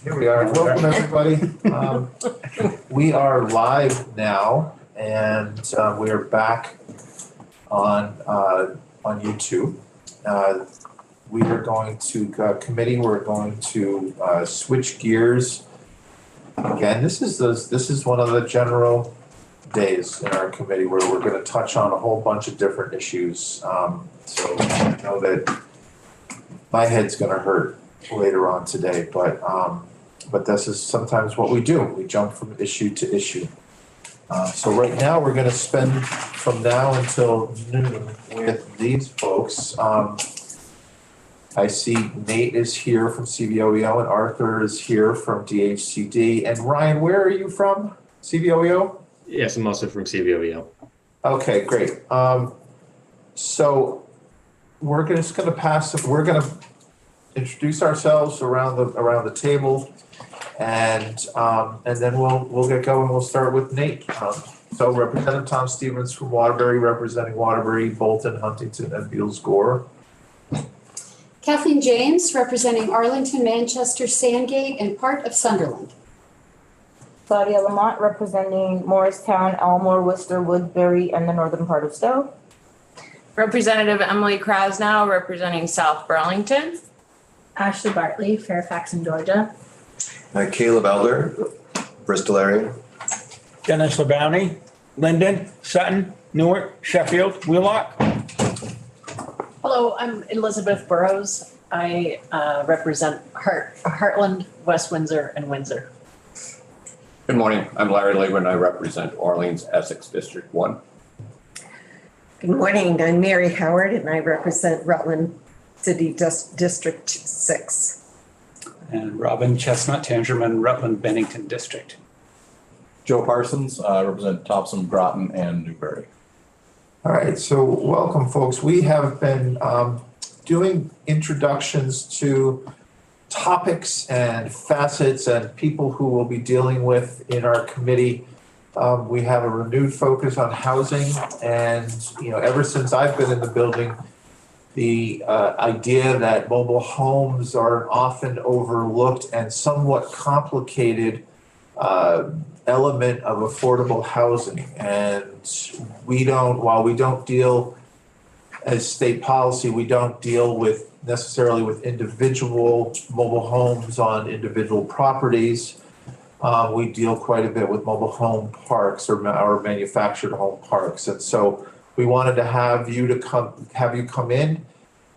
Here we are. Welcome, everybody. We are live now, and we are back on YouTube. We are going to committee. We're going to switch gears again. This is one of the general days in our committee where we're going to touch on a whole bunch of different issues. So I know that my head's going to hurt later on today, but this is sometimes what we do. We jump from issue to issue. So right now we're going to spend from now until noon with these folks. I see Nate is here from CVOEO and Arthur is here from DHCD. And Ryan, where are you from? CVOEO? Yes, I'm also from CVOEO. Okay, great. So we're just going to pass. We're going to introduce ourselves around the table, and then we'll get going. We'll start with Nate. So Representative Tom Stevens from Waterbury, representing Waterbury, Bolton, Huntington, and Beals Gore. Kathleen James, representing Arlington, Manchester, Sandgate, and part of Sunderland. Claudia Lamont, representing Morristown, Elmore, Worcester, Woodbury, and the northern part of Stowe. Representative Emily Krasnow, representing South Burlington. Ashley Bartley, Fairfax and Georgia. Caleb Elder, Bristol area. Dennis LeBounty, Linden, Sutton, Newark, Sheffield, Wheelock. Hello, I'm Elizabeth Burrows. I represent Heartland, West Windsor, and Windsor. Good morning. I'm Larry Lewin. I represent Orleans, Essex, District 1. Good morning. I'm Mary Howard, and I represent Rutland City District 6. And Robin Chestnut, Tangerman, Rutland, Bennington District. Joe Parsons, represent Topsom, Groton, and Newbury. All right, so welcome, folks. We have been doing introductions to topics and facets and people who will be dealing with in our committee. We have a renewed focus on housing, and ever since I've been in the building, the idea that mobile homes are an often overlooked and somewhat complicated element of affordable housing. And while we don't deal as state policy, we don't deal necessarily with individual mobile homes on individual properties. We deal quite a bit with mobile home parks or manufactured home parks. And so we wanted to have you come in.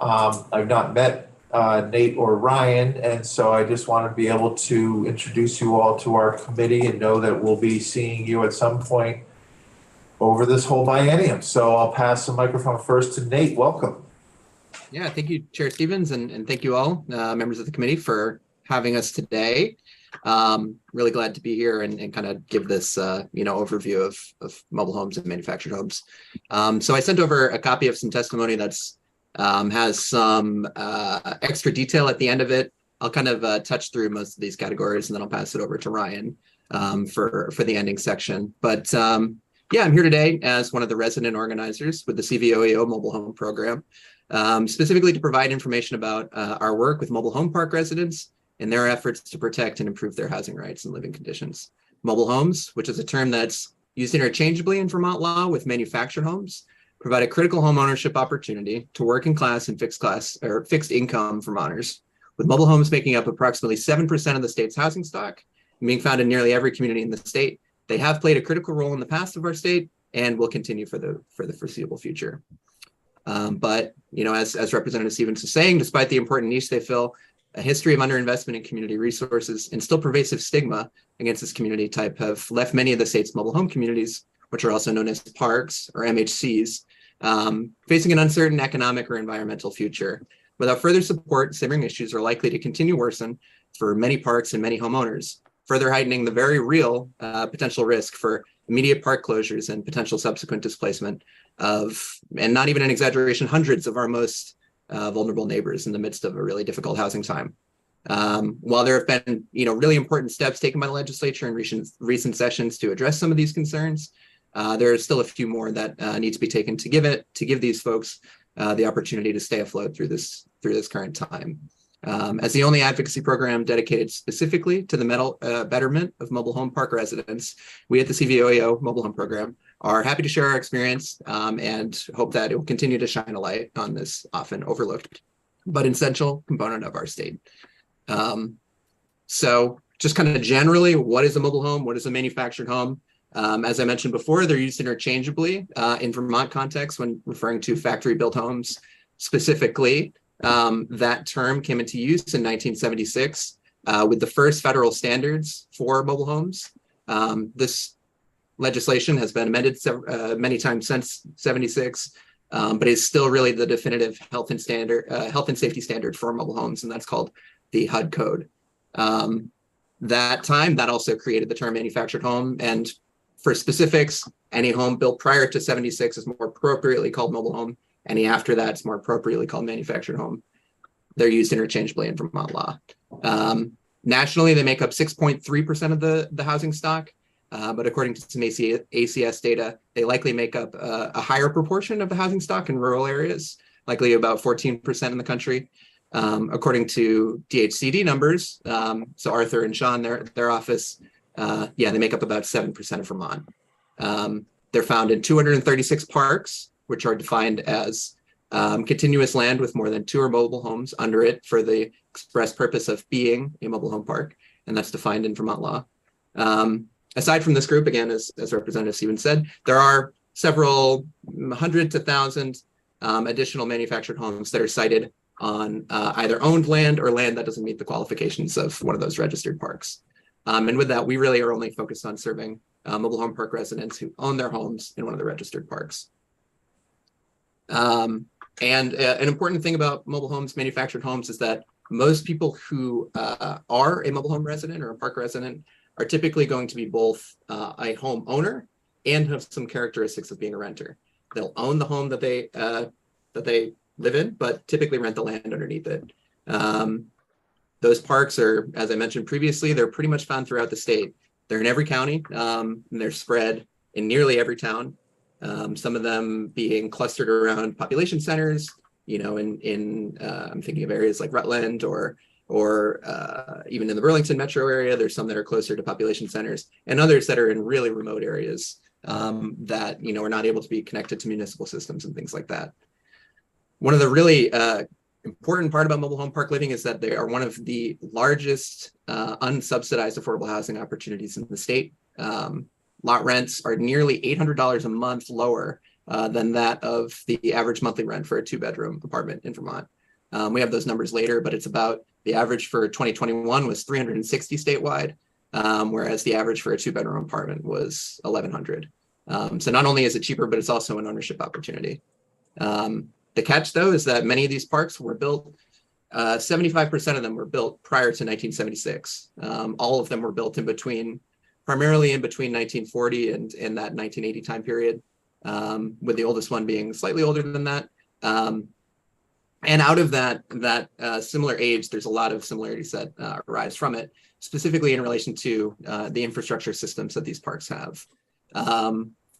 I've not met Nate or Ryan, and so I just want to be able to introduce you all to our committee and know that we'll be seeing you at some point over this whole biennium. So I'll pass the microphone first to Nate. Welcome. Yeah, thank you, Chair Stevens, and thank you all, members of the committee, for having us today. Really glad to be here and kind of give this overview of mobile homes and manufactured homes. So I sent over a copy of some testimony that's has some extra detail at the end of it. I'll kind of touch through most of these categories, and then I'll pass it over to Ryan for the ending section. But yeah, I'm here today as one of the resident organizers with the CVOEO Mobile Home Program, specifically to provide information about our work with mobile home park residents and their efforts to protect and improve their housing rights and living conditions. Mobile homes, which is a term that's used interchangeably in Vermont law with manufactured homes, provide a critical home ownership opportunity to working class and fixed income Vermonters, with mobile homes making up approximately 7% of the state's housing stock and being found in nearly every community in the state. They have played a critical role in the past of our state and will continue for the foreseeable future. But as Representative Stevens is saying, despite the important niche they fill, a history of underinvestment in community resources and still pervasive stigma against this community type have left many of the state's mobile home communities, which are also known as parks or MHCs, facing an uncertain economic or environmental future. Without further support, simmering issues are likely to continue worsen for many parks and many homeowners, further heightening the very real potential risk for immediate park closures and potential subsequent displacement of, and not even an exaggeration, hundreds of our most vulnerable neighbors in the midst of a really difficult housing time. While there have been, really important steps taken by the legislature in recent sessions to address some of these concerns, there are still a few more that need to be taken to give these folks the opportunity to stay afloat through this current time. As the only advocacy program dedicated specifically to the betterment of mobile home park residents, we at the CVOEO Mobile Home Program are happy to share our experience and hope that it will continue to shine a light on this often overlooked but essential component of our state. So just kind of generally, what is a mobile home? What is a manufactured home? As I mentioned before, they're used interchangeably in Vermont context when referring to factory-built homes. Specifically, that term came into use in 1976 with the first federal standards for mobile homes. This legislation has been amended many times since 76, but is still really the definitive health and safety standard for mobile homes, and that's called the HUD code. That also created the term manufactured home, and for specifics, any home built prior to 76 is more appropriately called mobile home. Any after that is more appropriately called manufactured home. They're used interchangeably in Vermont law. Nationally, they make up 6.3% of the housing stock, but according to some ACS data, they likely make up a higher proportion of the housing stock in rural areas, likely about 14% in the country. According to DHCD numbers, so Arthur and Sean, their office, they make up about 7% of Vermont. They're found in 236 parks, which are defined as continuous land with more than 2 mobile homes under it for the express purpose of being a mobile home park, and that's defined in Vermont law. Aside from this group, again, as Representative Stevens said, there are several hundred to thousand additional manufactured homes that are cited on either owned land or land that doesn't meet the qualifications of one of those registered parks. And with that, we really are only focused on serving mobile home park residents who own their homes in one of the registered parks. And an important thing about mobile homes, manufactured homes, is that most people who are a mobile home resident or a park resident are typically going to be both a home owner and have some characteristics of being a renter. They'll own the home that they live in, but typically rent the land underneath it. Those parks are, as I mentioned previously, they're pretty much found throughout the state. They're in every county, and they're spread in nearly every town. Some of them being clustered around population centers, I'm thinking of areas like Rutland or even in the Burlington metro area. There's some that are closer to population centers, and others that are in really remote areas that, are not able to be connected to municipal systems and things like that. One of the really important part about mobile home park living is that they are one of the largest unsubsidized affordable housing opportunities in the state. Lot rents are nearly $800 a month lower than that of the average monthly rent for a 2-bedroom apartment in Vermont. We have those numbers later, but it's about the average for 2021 was $360 statewide, whereas the average for a 2-bedroom apartment was $1,100. So not only is it cheaper, but it's also an ownership opportunity. The catch, though, is that many of these parks were built, 75% of them were built prior to 1976. All of them were built primarily in between 1940 and that 1980 time period, with the oldest one being slightly older than that. And out of that similar age, there's a lot of similarities that arise from it, specifically in relation to the infrastructure systems that these parks have.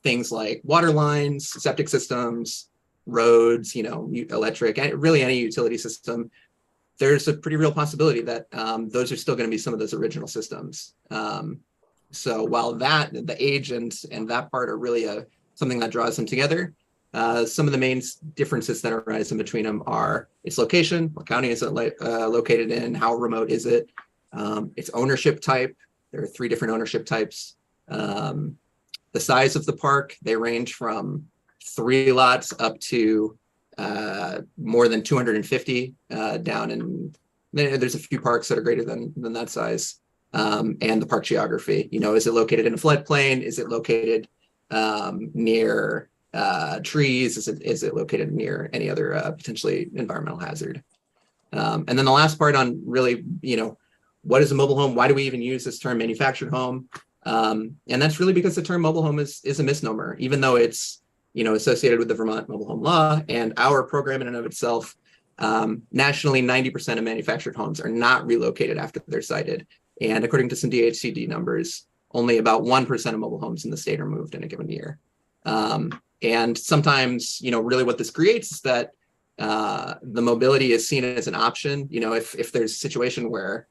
Things like water lines, septic systems, roads, electric, really any utility system. There's a pretty real possibility that those are still going to be some of those original systems. So while the age and that part are really something that draws them together, some of the main differences that arise in between them are its location, what county is it located in, how remote is it, its ownership type. There are 3 different ownership types. The size of the park, they range from 3 lots up to more than 250 down in, there's a few parks that are greater than that size. And the park geography, is it located in a floodplain? Is it located near trees? Is it located near any other potentially environmental hazard? And then the last part on really, what is a mobile home? Why do we even use this term manufactured home? And that's really because the term mobile home is a misnomer, even though it's, associated with the Vermont mobile home law and our program in and of itself. Nationally, 90% of manufactured homes are not relocated after they're sited. And according to some DHCD numbers, only about 1% of mobile homes in the state are moved in a given year. And sometimes, really what this creates is that the mobility is seen as an option. You know, if there's a situation where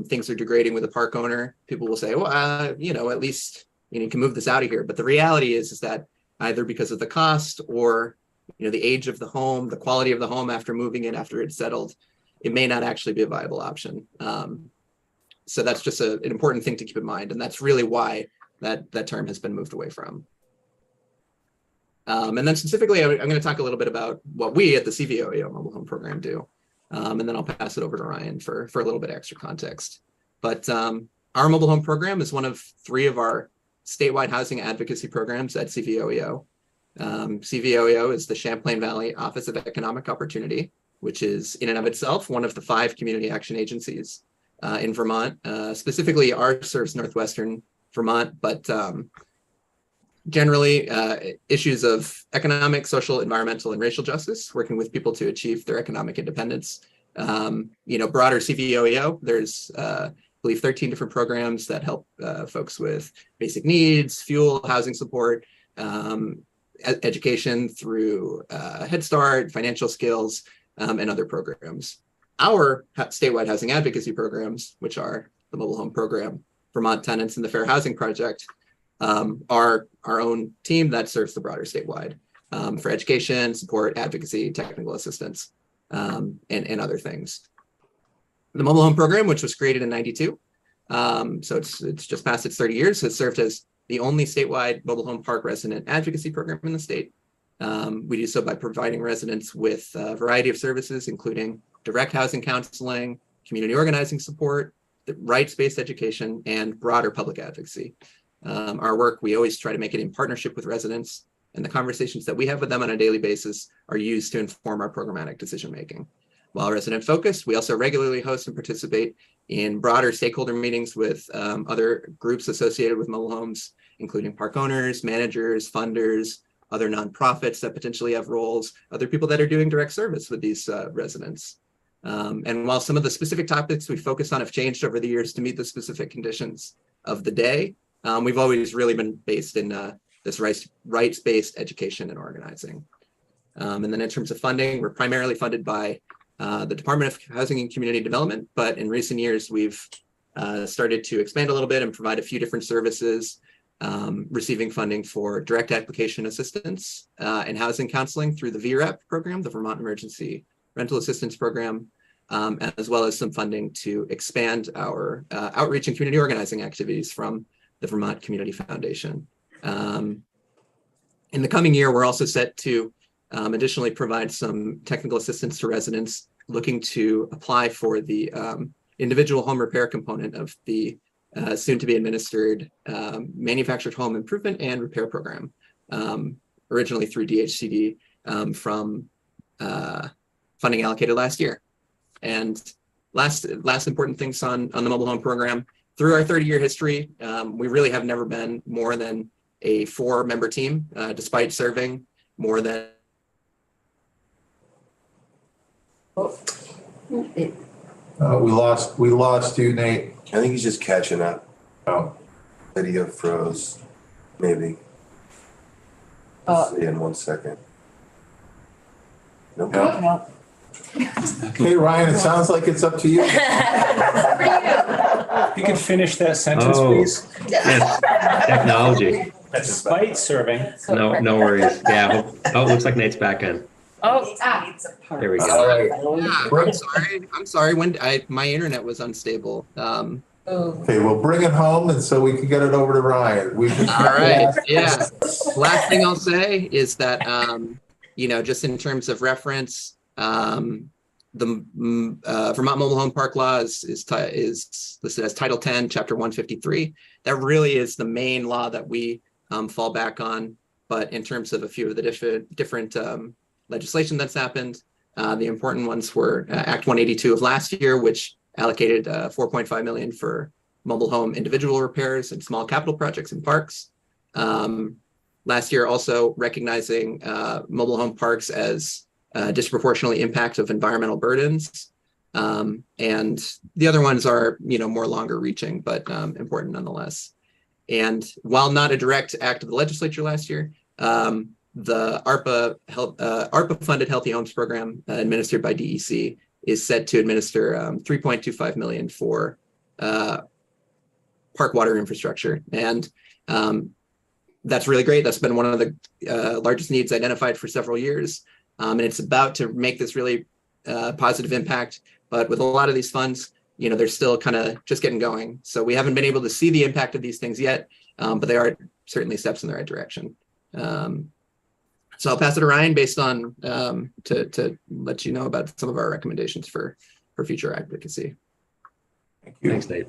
things are degrading with a park owner, people will say, well, you know, at least you can move this out of here. But the reality is that either because of the cost or, you know, the age of the home, the quality of the home after moving in, after it's settled, it may not actually be a viable option. So that's just an important thing to keep in mind. And that's really why that term has been moved away from. And then specifically, I'm going to talk a little bit about what we at the CVOEO Mobile Home Program do. And then I'll pass it over to Ryan for a little bit extra context. But our Mobile Home Program is one of 3 of our statewide housing advocacy programs at CVOEO. CVOEO is the Champlain Valley Office of Economic Opportunity, which is in and of itself one of the 5 community action agencies in Vermont. Specifically, ours serves Northwestern Vermont, but generally issues of economic, social, environmental, and racial justice, working with people to achieve their economic independence. You know, broader CVOEO, there's I believe 13 different programs that help folks with basic needs, fuel, housing support, education through Head Start, financial skills, and other programs. Our statewide housing advocacy programs, which are the Mobile Home Program, Vermont Tenants, and the Fair Housing Project, are our own team that serves the broader statewide for education, support, advocacy, technical assistance, and other things. The Mobile Home Program, which was created in '92, so it's just past its 30 years, has served as the only statewide mobile home park resident advocacy program in the state. We do so by providing residents with a variety of services, including direct housing counseling, community organizing support, rights-based education, and broader public advocacy. Our work, we always try to make it in partnership with residents, and the conversations that we have with them on a daily basis are used to inform our programmatic decision-making. While resident focused, we also regularly host and participate in broader stakeholder meetings with other groups associated with mobile homes, including park owners, managers, funders, other nonprofits that potentially have roles, other people that are doing direct service with these residents. And while some of the specific topics we focus on have changed over the years to meet the specific conditions of the day, we've always really been based in this rights-based education and organizing. And then in terms of funding, we're primarily funded by the Department of Housing and Community Development, but in recent years, we've started to expand a little bit and provide a few different services, receiving funding for direct application assistance and housing counseling through the VREP program, the Vermont Emergency Rental Assistance Program, as well as some funding to expand our outreach and community organizing activities from the Vermont Community Foundation. In the coming year, we're also set to additionally provide some technical assistance to residents looking to apply for the individual home repair component of the soon to be administered manufactured home improvement and repair program, originally through DHCD from funding allocated last year. And last important things on the mobile home program, through our 30-year history, we really have never been more than a 4-member team, despite serving more than we lost you, Nate. I think he's just catching up. Oh. Video froze, maybe. See in 1 second. Nope. No. Okay, Ryan, it sounds like it's up to you. If you could finish that sentence, please. Yes, technology. Despite serving. No worries. Yeah, oh, looks like Nate's back in. Oh, There we All go. right. I'm sorry. When my internet was unstable. Okay, we'll bring it home, and so we can get it over to Ryan. All right. Yeah. Last thing I'll say is that just in terms of reference, the Vermont Mobile Home Park Law is listed as Title 10, Chapter 153. That really is the main law that we fall back on. But in terms of a few of the different legislation that's happened, the important ones were Act 182 of last year, which allocated $4.5 million for mobile home individual repairs and small capital projects in parks. Last year, also recognizing mobile home parks as disproportionately impact of environmental burdens. And the other ones are, more longer reaching, but important nonetheless. And while not a direct act of the legislature last year, the ARPA funded Healthy Homes program administered by DEC is set to administer 3.25 million for park water infrastructure. And that's really great. That's been one of the largest needs identified for several years. And it's about to make this really positive impact. But with a lot of these funds, they're still kind of just getting going. So we haven't been able to see the impact of these things yet, but they are certainly steps in the right direction. So I'll pass it to Ryan based on to let you know about some of our recommendations for future advocacy. Thank you. Thanks, Nate.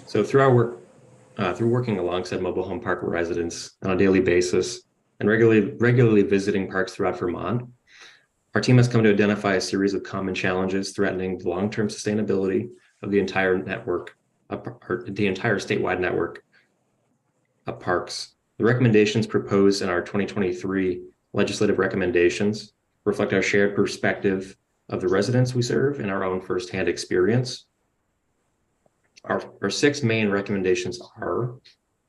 So through our work, through working alongside mobile home park residents on a daily basis and regularly visiting parks throughout Vermont, our team has come to identify a series of common challenges threatening the long-term sustainability of the entire network, or the entire statewide network of parks. The recommendations proposed in our 2023 legislative recommendations reflect our shared perspective of the residents we serve and our own firsthand experience. Our 6 main recommendations are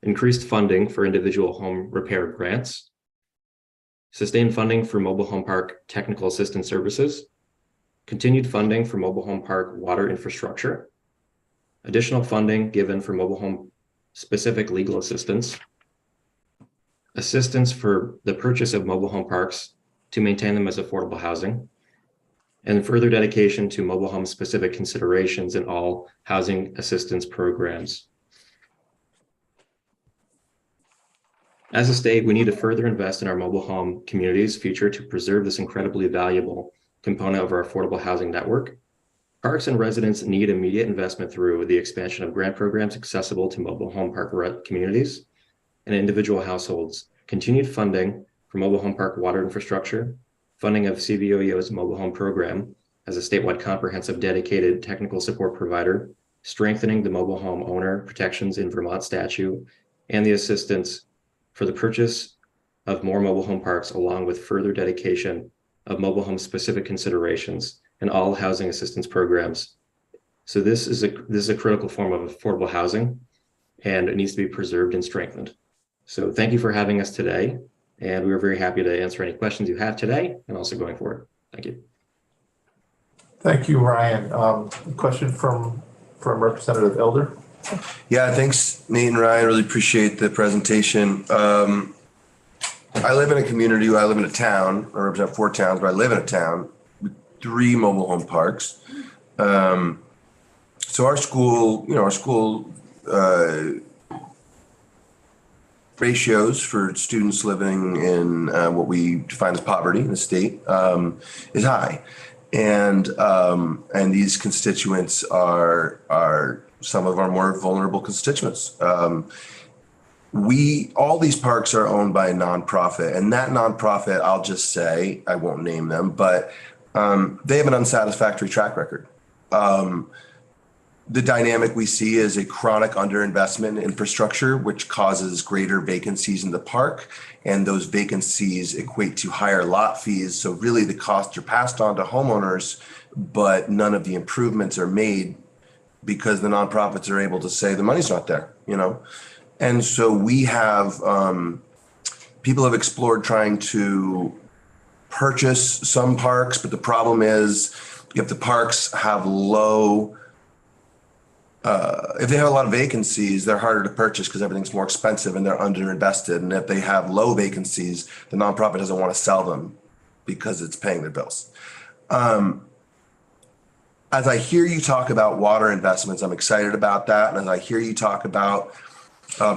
increased funding for individual home repair grants, sustained funding for mobile home park technical assistance services, continued funding for mobile home park water infrastructure, additional funding given for mobile home specific legal assistance for the purchase of mobile home parks to maintain them as affordable housing, and further dedication to mobile home specific considerations in all housing assistance programs. As a state, we need to further invest in our mobile home community's future to preserve this incredibly valuable component of our affordable housing network. Parks and residents need immediate investment through the expansion of grant programs accessible to mobile home park communities and individual households, continued funding for mobile home park water infrastructure, funding of CVOEO's mobile home program as a statewide comprehensive dedicated technical support provider, strengthening the mobile home owner protections in Vermont statute, and the assistance for the purchase of more mobile home parks, along with further dedication of mobile home specific considerations in all housing assistance programs. So this is a critical form of affordable housing, and it needs to be preserved and strengthened. So thank you for having us today, and we are very happy to answer any questions you have today and also going forward. Thank you. Thank you, Ryan. Question from Representative Elder. Yeah, thanks, Nate and Ryan. Really appreciate the presentation. I live in a community, I live in a town, I represent 4 towns, but I live in a town with 3 mobile home parks. So our school, ratios for students living in what we define as poverty in the state is high. And these constituents are some of our more vulnerable constituents. All these parks are owned by a nonprofit, and that nonprofit, I'll just say, I won't name them, but they have an unsatisfactory track record. The dynamic we see is a chronic underinvestment in infrastructure, which causes greater vacancies in the park, and those vacancies equate to higher lot fees. So really the costs are passed on to homeowners, but none of the improvements are made because the nonprofits are able to say the money's not there, And so we have, people have explored trying to purchase some parks, but the problem is if the parks have if they have a lot of vacancies, they're harder to purchase because everything's more expensive and they're underinvested. And if they have low vacancies, the nonprofit doesn't want to sell them because it's paying their bills. As I hear you talk about water investments, I'm excited about that. And as I hear you talk about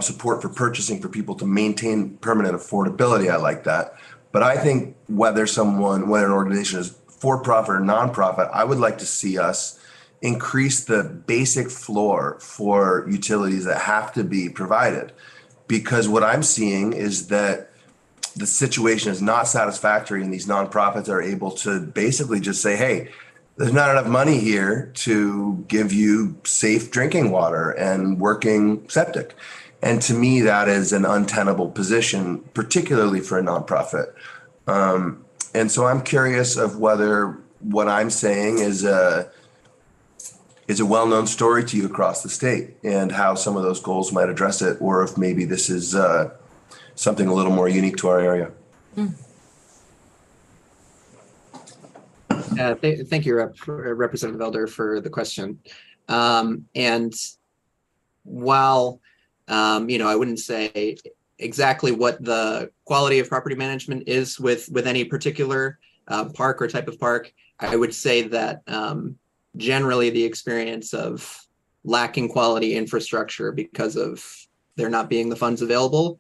support for purchasing for people to maintain permanent affordability, I like that. But I think whether an organization is for-profit or nonprofit, I would like to see us increase the basic floor for utilities that have to be provided. Because what I'm seeing is that the situation is not satisfactory and these nonprofits are able to basically just say, hey, there's not enough money here to give you safe drinking water and working septic. And to me, that is an untenable position, particularly for a nonprofit. And so I'm curious of whether what I'm saying is a well-known story to you across the state and how some of those goals might address it, or if maybe this is something a little more unique to our area. Thank you, Representative Elder, for the question. And while, I wouldn't say exactly what the quality of property management is with any particular park or type of park, I would say that generally the experience of lacking quality infrastructure because of there not being the funds available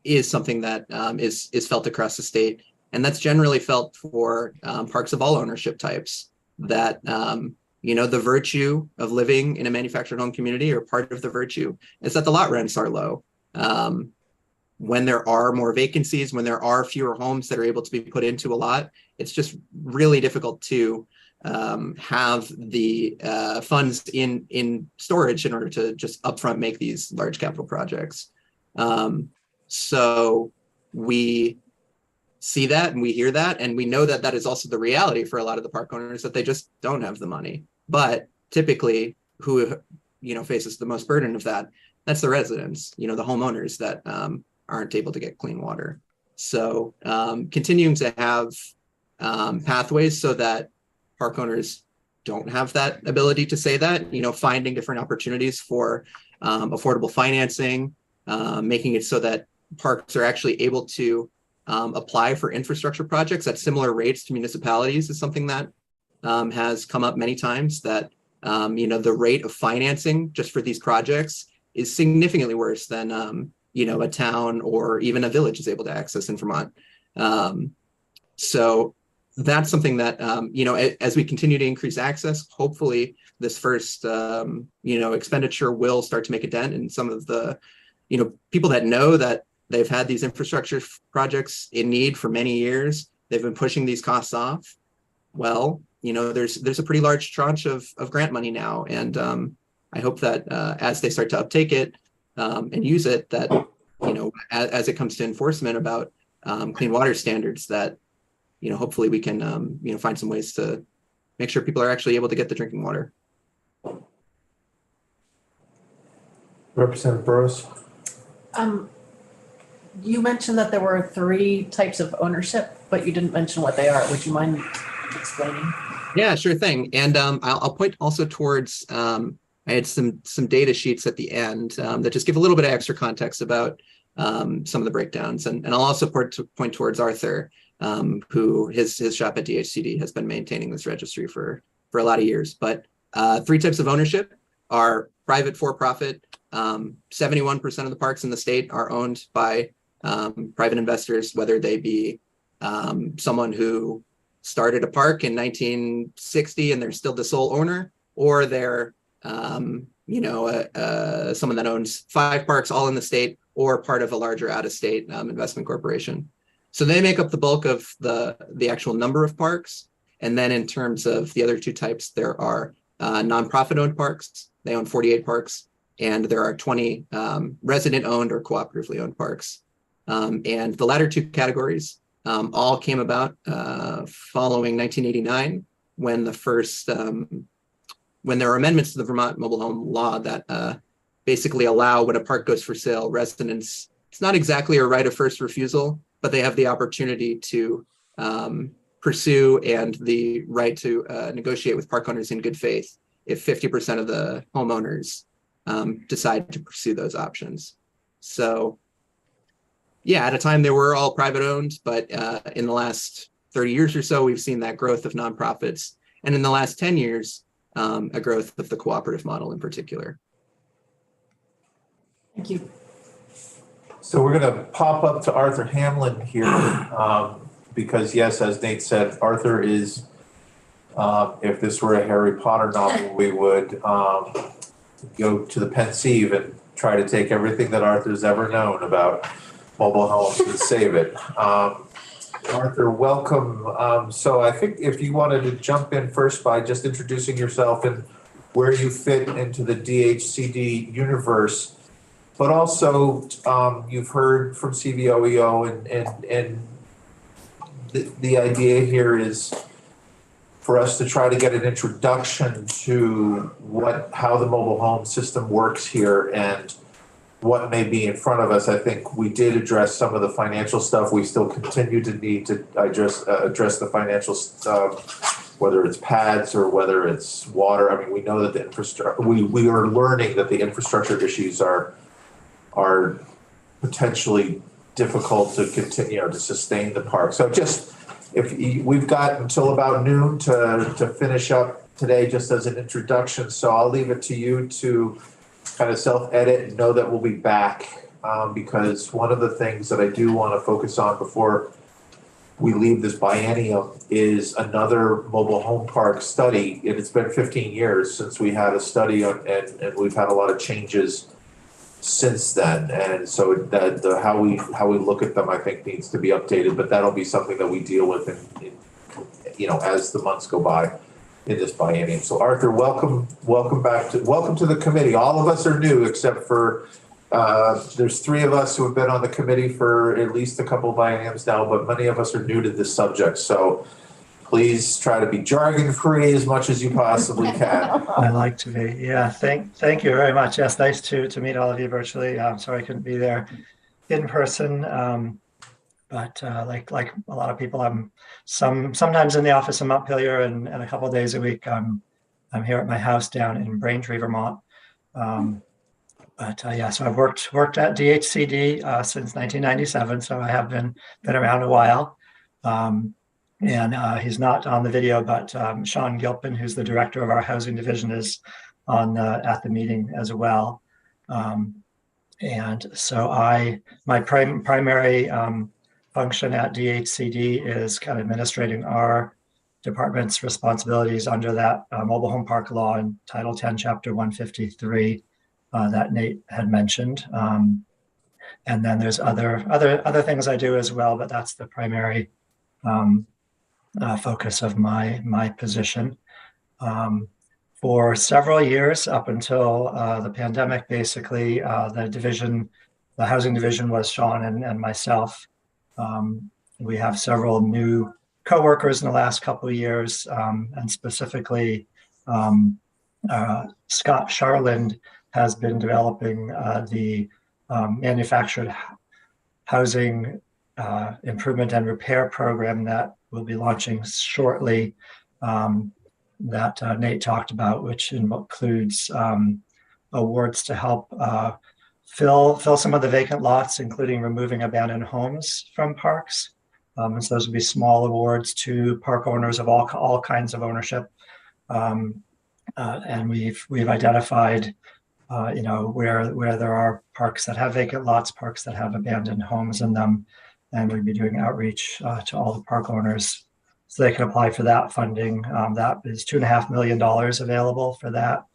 is something that is felt across the state. And that's generally felt for parks of all ownership types, that, the virtue of living in a manufactured home community, or part of the virtue, is that the lot rents are low. When there are more vacancies, when there are fewer homes that are able to be put into a lot, it's just really difficult to have the funds in storage in order to just upfront make these large capital projects. So we see that and we hear that, and we know that that is also the reality for a lot of the park owners, that they just don't have the money. But typically who faces the most burden of that, that's the residents, the homeowners that aren't able to get clean water. So continuing to have pathways so that park owners don't have that ability to say that, finding different opportunities for affordable financing, making it so that parks are actually able to apply for infrastructure projects at similar rates to municipalities is something that has come up many times, that the rate of financing just for these projects is significantly worse than a town or even a village is able to access in Vermont. So that's something that as we continue to increase access, hopefully this first expenditure will start to make a dent in some of the people that know that they've had these infrastructure projects in need for many years. They've been pushing these costs off. Well, there's a pretty large tranche of grant money now. And I hope that as they start to uptake it and use it, that, as it comes to enforcement about clean water standards, that, hopefully we can, find some ways to make sure people are actually able to get the drinking water. Representative Burrows. You mentioned that there were 3 types of ownership, but you didn't mention what they are. Would you mind explaining? Yeah, sure thing. And I'll point also towards, I had some data sheets at the end that just give a little bit of extra context about some of the breakdowns. And I'll also point towards Arthur, who his shop at DHCD has been maintaining this registry for a lot of years. But 3 types of ownership are private for-profit. 71% of the parks in the state are owned by private investors, whether they be someone who started a park in 1960 and they're still the sole owner, or they're someone that owns 5 parks all in the state, or part of a larger out-of-state investment corporation. So they make up the bulk of the actual number of parks. And then in terms of the other 2 types, there are nonprofit-owned parks. They own 48 parks, and there are 20 resident-owned or cooperatively owned parks. And the latter 2 categories all came about following 1989, when the first, when there were amendments to the Vermont mobile home law that basically allow, when a park goes for sale, residents, it's not exactly a right of first refusal, but they have the opportunity to pursue and the right to negotiate with park owners in good faith if 50% of the homeowners decide to pursue those options. So yeah, at a time they were all private owned, but in the last 30 years or so, we've seen that growth of nonprofits. And in the last 10 years, a growth of the cooperative model in particular. Thank you. So we're going to pop up to Arthur Hamlin here because, yes, as Nate said, Arthur is, if this were a Harry Potter novel, we would go to the Pensieve and try to take everything that Arthur's ever known about mobile homes and save it. Arthur, welcome. So I think if you wanted to jump in first by just introducing yourself and where you fit into the DHCD universe, but also you've heard from CVOEO and the idea here is for us to try to get an introduction to how the mobile home system works here and what may be in front of us. I think we did address some of the financial stuff. We still continue to need to address the financial stuff, whether it's pads or whether it's water. I mean, we know that the infrastructure, we are learning that the infrastructure issues are potentially difficult to continue, to sustain the park. So just, we've got until about noon to finish up today, just as an introduction. So I'll leave it to you to kind of self-edit and know that we'll be back, because one of the things that I do want to focus on before we leave this biennium is another mobile home park study. And it's been 15 years since we had a study on, and we've had a lot of changes since then. And so that how we look at them, I think, needs to be updated, but that'll be something that we deal with in as the months go by in this biennium. So Arthur, welcome to the committee. All of us are new except for there's 3 of us who have been on the committee for at least a couple of bienniums now, but many of us are new to this subject. So please try to be jargon free as much as you possibly can. I like to be. Yeah, thank you very much. Yes, nice to meet all of you virtually. I'm sorry I couldn't be there in person. But like a lot of people, I'm sometimes in the office in Montpelier, and a couple of days a week I'm here at my house down in Braintree, Vermont. So I've worked at DHCD since 1997, so I have been around a while. And he's not on the video, but Sean Gilpin, who's the director of our housing division, is on at the meeting as well. And so my primary function at DHCD is kind of administrating our department's responsibilities under that mobile home park law in Title 10, Chapter 153 that Nate had mentioned. And then there's other things I do as well, but that's the primary focus of my position. For several years, up until the pandemic, basically, the housing division was Sean and myself. We have several new coworkers in the last couple of years, and specifically Scott Sharland has been developing the manufactured housing improvement and repair program that we'll be launching shortly, that Nate talked about, which includes awards to help fill some of the vacant lots, including removing abandoned homes from parks. And so those would be small awards to park owners of all kinds of ownership. And we've identified, where there are parks that have vacant lots, parks that have abandoned homes in them, and we'd be doing outreach to all the park owners so they can apply for that funding. That is $2.5 million available for that.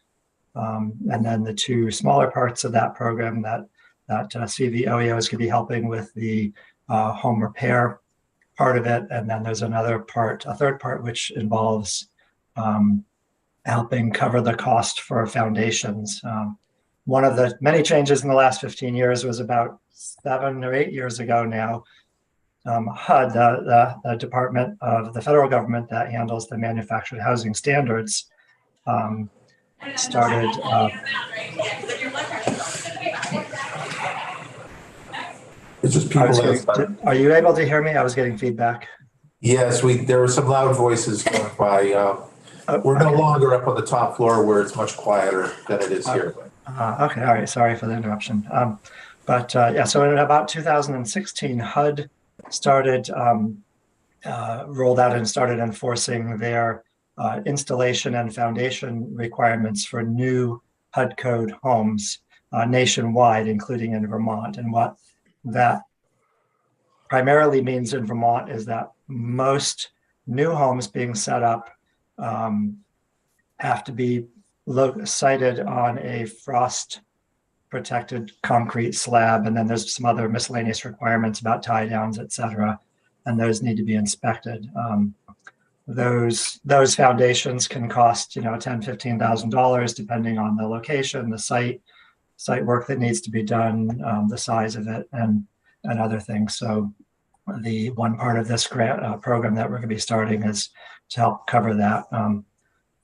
And then the 2 smaller parts of that program that CVOEO is going to be helping with the home repair part of it. And then there's a third part, which involves helping cover the cost for foundations. One of the many changes in the last 15 years was about 7 or 8 years ago now. HUD, the Department of the federal government that handles the manufactured housing standards, started. It's just people. Are you able to hear me? I was getting feedback. Yes, there were some loud voices going by. We're no longer up on the top floor where it's much quieter than it is here. Okay, all right. Sorry for the interruption. So in about 2016, HUD started rolled out and started enforcing their installation and foundation requirements for new HUD code homes nationwide, including in Vermont. And what that primarily means in Vermont is that most new homes being set up have to be sited on a frost protected concrete slab. And then there's some other miscellaneous requirements about tie downs, et cetera. And those need to be inspected. Those foundations can cost, $10,000, $15,000, depending on the location, the site work that needs to be done, the size of it, and other things. So the one part of this grant program that we're going to be starting is to help cover that.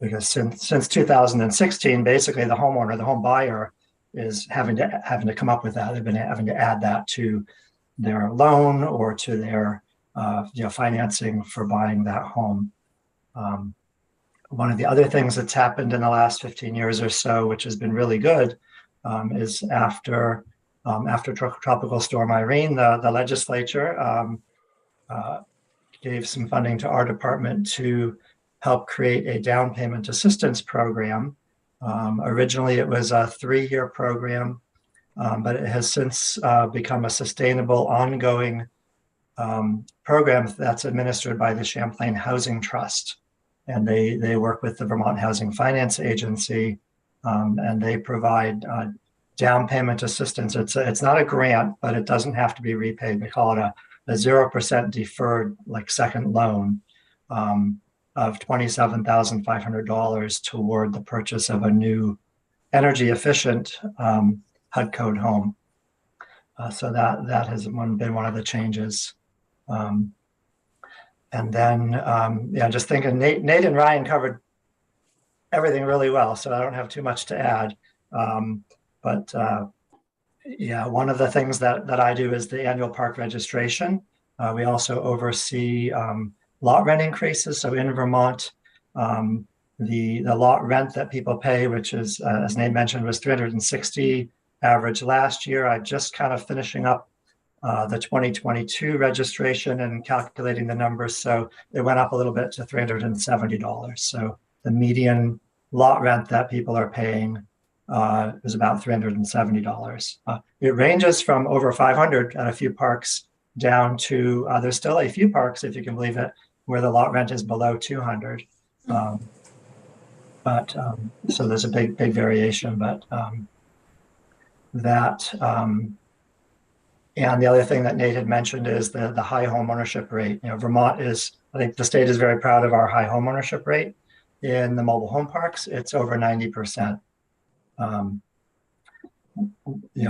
Because since 2016, basically the homeowner, the home buyer, is having to come up with that. They've been having to add that to their loan or to their financing for buying that home. One of the other things that's happened in the last 15 years or so, which has been really good, is after Tropical Storm Irene, the legislature gave some funding to our department to help create a down payment assistance program. Originally, it was a 3-year program, but it has since become a sustainable, ongoing program that's administered by the Champlain Housing Trust. And they work with the Vermont Housing Finance Agency, and they provide down payment assistance. It's not a grant, but it doesn't have to be repaid. We call it a 0% deferred, like second loan of $27,500 toward the purchase of a new energy efficient HUD code home. So that has been one of the changes. And then, just thinking Nate and Ryan covered everything really well, so I don't have too much to add. But one of the things that I do is the annual park registration. We also oversee lot rent increases. So in Vermont, the lot rent that people pay, which is, as Nate mentioned, was $360 average last year. I'm just kind of finishing up the 2022 registration and calculating the numbers. So it went up a little bit to $370. So the median lot rent that people are paying is about $370. It ranges from over $500 at a few parks down to, there's still a few parks, if you can believe it, where the lot rent is below $200. So there's a big variation, but and the other thing that Nate had mentioned is the high home ownership rate. Vermont is, I think the state is very proud of our high home ownership rate. In the mobile home parks, it's over 90%.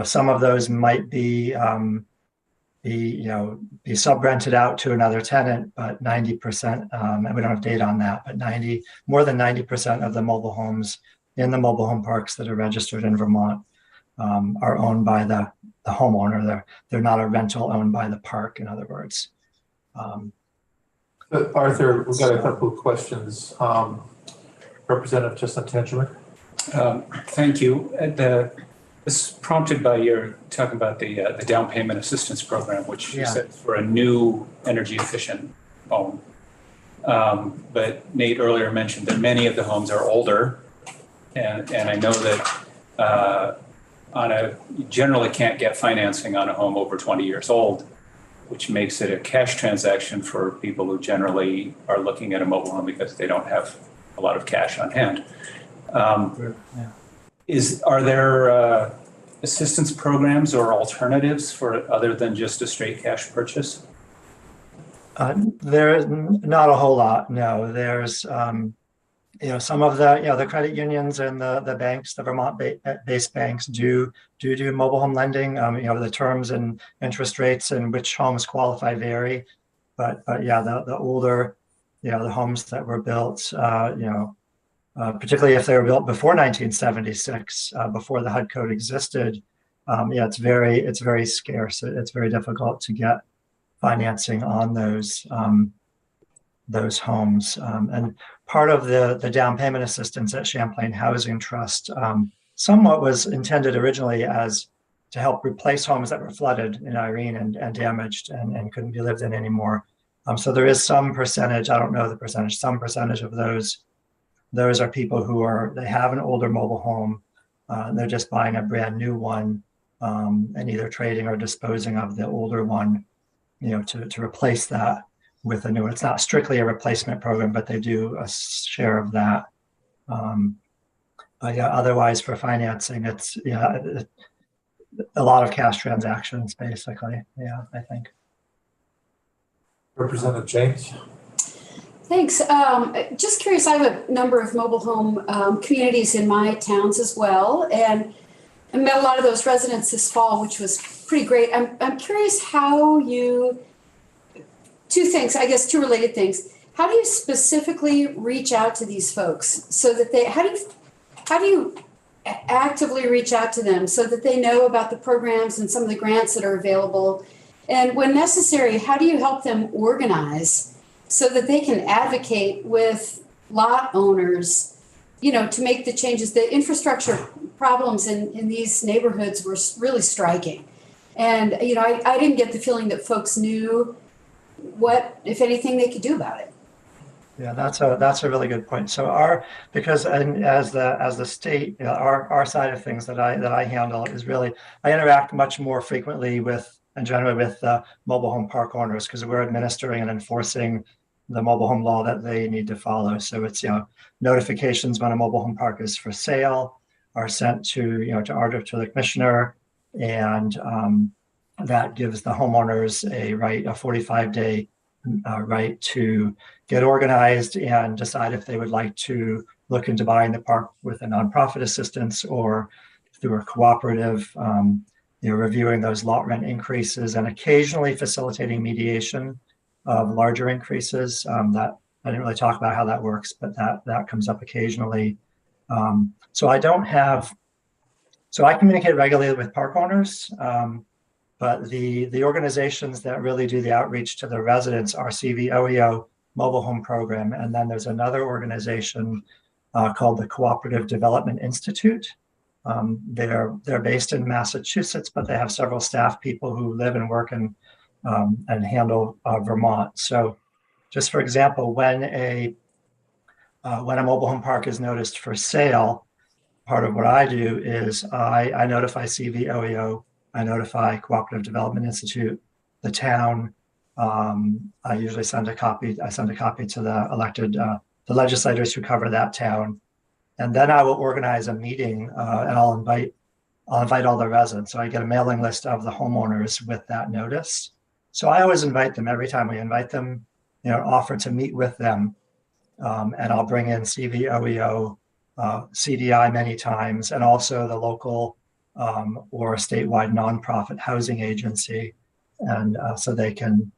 Some of those might be sub-rented out to another tenant, but 90%, and we don't have data on that, but more than 90% of the mobile homes in the mobile home parks that are registered in Vermont are owned by the homeowner. They're not a rental owned by the park, in other words. Arthur, we've got a couple of questions. Representative Chestnut Tangerman. Thank you. This is prompted by your talking about the down payment assistance program, which you said is for a new energy efficient home. But Nate earlier mentioned that many of the homes are older, and I know that you generally can't get financing on a home over 20 years old, which makes it a cash transaction for people who generally are looking at a mobile home because they don't have a lot of cash on hand. Are there assistance programs or alternatives for other than just a straight cash purchase? There's not a whole lot. No, there's some of the credit unions and the banks, the Vermont-based banks do mobile home lending. The terms and interest rates and which homes qualify vary, but the older, the homes that were built, particularly if they were built before 1976, before the HUD code existed, it's very scarce. It's very difficult to get financing on those homes. And part of the down payment assistance at Champlain Housing Trust somewhat was intended originally as to help replace homes that were flooded in Irene and damaged and couldn't be lived in anymore. So there is some percentage, I don't know the percentage, some percentage of those are people who they have an older mobile home, and they're just buying a brand new one and either trading or disposing of the older one, to replace that with a new one. It's not strictly a replacement program, but they do a share of that. Otherwise for financing, it's a lot of cash transactions, basically. I think. Representative James. Thanks. Just curious, I have a number of mobile home communities in my towns as well, and I met a lot of those residents this fall, which was pretty great. I'm curious how two things, I guess, two related things. How do you specifically reach out to these folks so that how do you actively reach out to them so that they know about the programs and some of the grants that are available? And when necessary, how do you help them organize so that they can advocate with lot owners, to make the changes? The infrastructure problems in these neighborhoods were really striking. And, I didn't get the feeling that folks knew what, if anything, they could do about it. Yeah, that's a really good point. So because as the state, our side of things that I handle is really, I interact much more frequently with and generally with mobile home park owners, because we're administering and enforcing the mobile home law that they need to follow. So it's, notifications when a mobile home park is for sale are sent to the commissioner, and that gives the homeowners a 45-day right to get organized and decide if they would like to look into buying the park with a nonprofit assistance or through a cooperative, reviewing those lot rent increases and occasionally facilitating mediation of larger increases. That I didn't really talk about how that works, but that comes up occasionally. So I communicate regularly with park owners, but the organizations that really do the outreach to the residents are CVOEO Mobile Home Program, and then there's another organization called the Cooperative Development Institute. They're based in Massachusetts, but they have several staff people who live and work and handle Vermont. So, just for example, when a mobile home park is noticed for sale, part of what I do is I notify CVOEO, I notify Cooperative Development Institute, the town. I usually send a copy. I send a copy to the elected, the legislators who cover that town, and then I will organize a meeting and I'll invite all the residents. So I get a mailing list of the homeowners with that notice. So I always invite them every time we invite them, offer to meet with them, and I'll bring in CVOEO, CDI many times, and also the local or statewide nonprofit housing agency, and so they can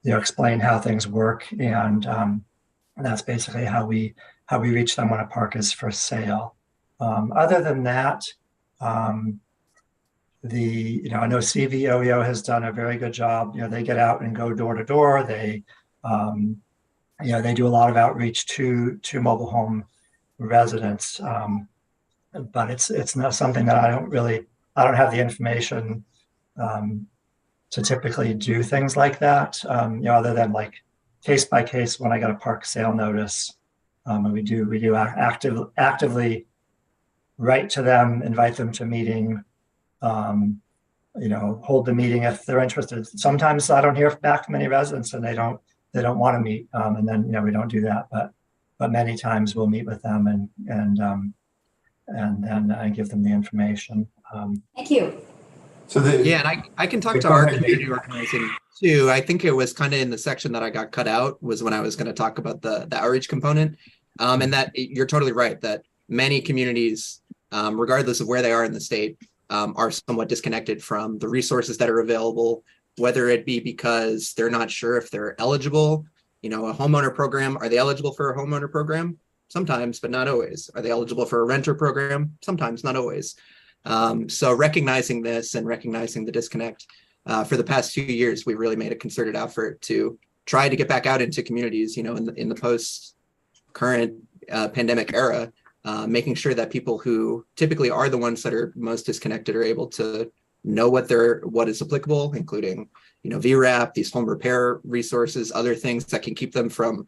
explain how things work, and that's basically how we reach them when a park is for sale. Other than that, I know CVOEO has done a very good job. They get out and go door to door. They they do a lot of outreach to mobile home residents, but it's not something that I don't have the information to typically do things like that, other than like case by case when I got a park sale notice. And we do actively write to them, invite them to meeting, hold the meeting if they're interested. Sometimes I don't hear back from any residents and they don't want to meet, and then we don't do that. But many times we'll meet with them and then I give them the information. Thank you. And I can talk to our community organizing too. I think it was kind of in the section that I got cut out was when I was going to talk about the outreach component, and that you're totally right that many communities, regardless of where they are in the state, are somewhat disconnected from the resources that are available, whether it be because they're not sure if they're eligible. A homeowner program, are they eligible for a homeowner program? Sometimes, but not always. Are they eligible for a renter program? Sometimes, not always. So recognizing this and recognizing the disconnect, for the past few years, we've really made a concerted effort to try to get back out into communities, in the post-current pandemic era, making sure that people who typically are the ones that are most disconnected are able to know what is applicable, including, VRAP, these home repair resources, other things that can keep them from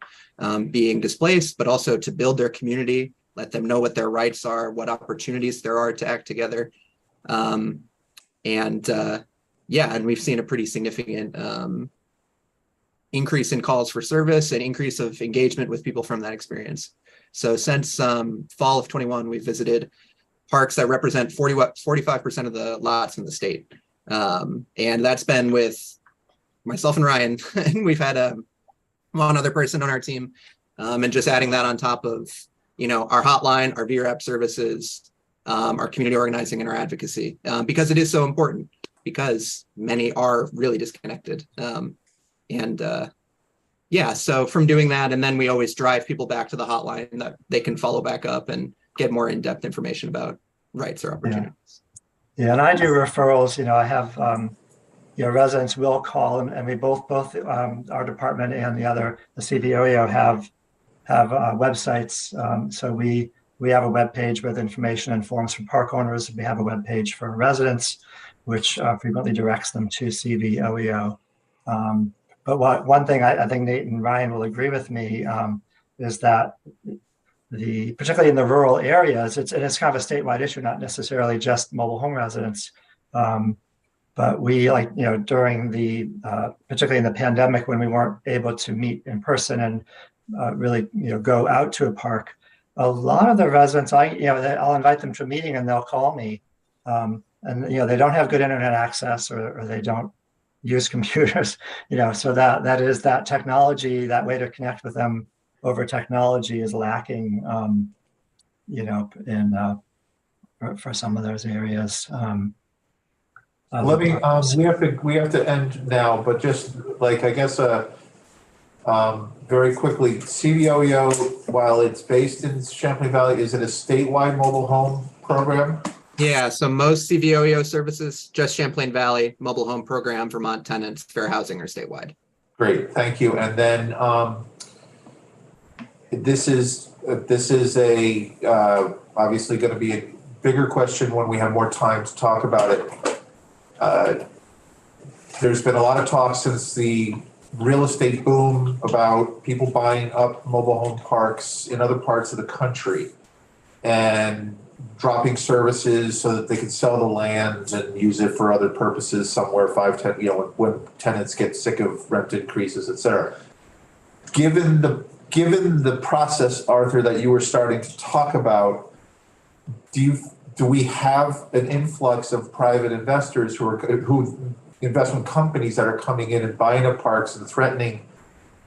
being displaced, but also to build their community, let them know what their rights are, what opportunities there are to act together. And we've seen a pretty significant increase in calls for service and increase of engagement with people from that experience. So since fall of 21, we've visited parks that represent 45% of the lots in the state. And that's been with myself and Ryan, and we've had one other person on our team, and just adding that on top of, our hotline, our VRAP services, our community organizing and our advocacy, because it is so important, because many are really disconnected. So from doing that, and then we always drive people back to the hotline that they can follow back up and get more in-depth information about rights or opportunities. Yeah, and I do referrals, I have, residents will call and we both our department and the CVOEO have websites. So we have a web page with information and forms for park owners. We have a web page for residents, which frequently directs them to CVOEO. But one thing I think Nate and Ryan will agree with me is that particularly in the rural areas, it's kind of a statewide issue, not necessarily just mobile home residents. But we during particularly in the pandemic when we weren't able to meet in person and really go out to a park, a lot of the residents I'll invite them to a meeting and they'll call me, and they don't have good internet access or they don't use computers, so that is that technology, that way to connect with them over technology is lacking, for some of those areas. Let me, we have to end now, but just like, I guess, very quickly, CVOEO, while it's based in Champlain Valley, is it a statewide mobile home program? Yeah, so most CVOEO services, just Champlain Valley, mobile home program, Vermont tenants, fair housing are statewide. Great, thank you. And then this is a obviously going to be a bigger question when we have more time to talk about it. There's been a lot of talk since the real estate boom about people buying up mobile home parks in other parts of the country and dropping services so that they can sell the land and use it for other purposes somewhere 5-10, when tenants get sick of rent increases, et cetera. Given the process, Arthur, that you were starting to talk about, do we have an influx of private investors who investment companies that are coming in and buying up parks and threatening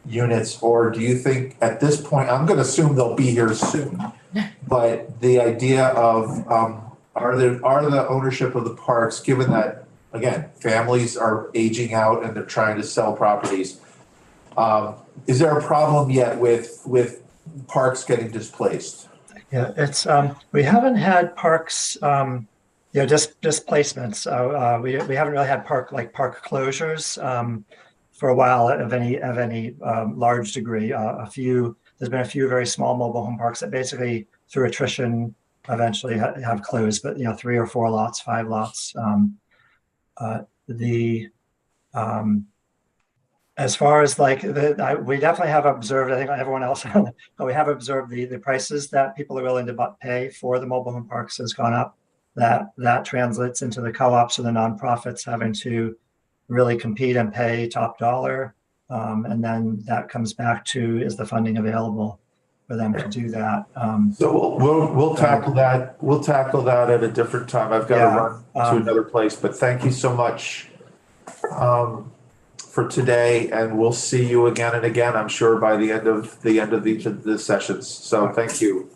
units, or do you think at this point, I'm going to assume they'll be here soon, but the idea of are the ownership of the parks, given that again families are aging out and they're trying to sell properties, is there a problem yet with parks getting displaced? Yeah, it's we haven't had parks displacements. We haven't really had park closures for a while of any large degree. There's been a few very small mobile home parks that basically through attrition eventually have closed, but 3 or 4 lots, 5 lots. As far as we definitely have observed, I think everyone else, but we have observed the prices that people are willing to pay for the mobile home parks has gone up. That translates into the co-ops or the nonprofits having to really compete and pay top dollar. And then that comes back to, is the funding available for them to do that? So we'll tackle that. We'll tackle that at a different time. I've got to run to another place, but thank you so much for today, and we'll see you again and again, I'm sure, by the end of each of the sessions. So thank you.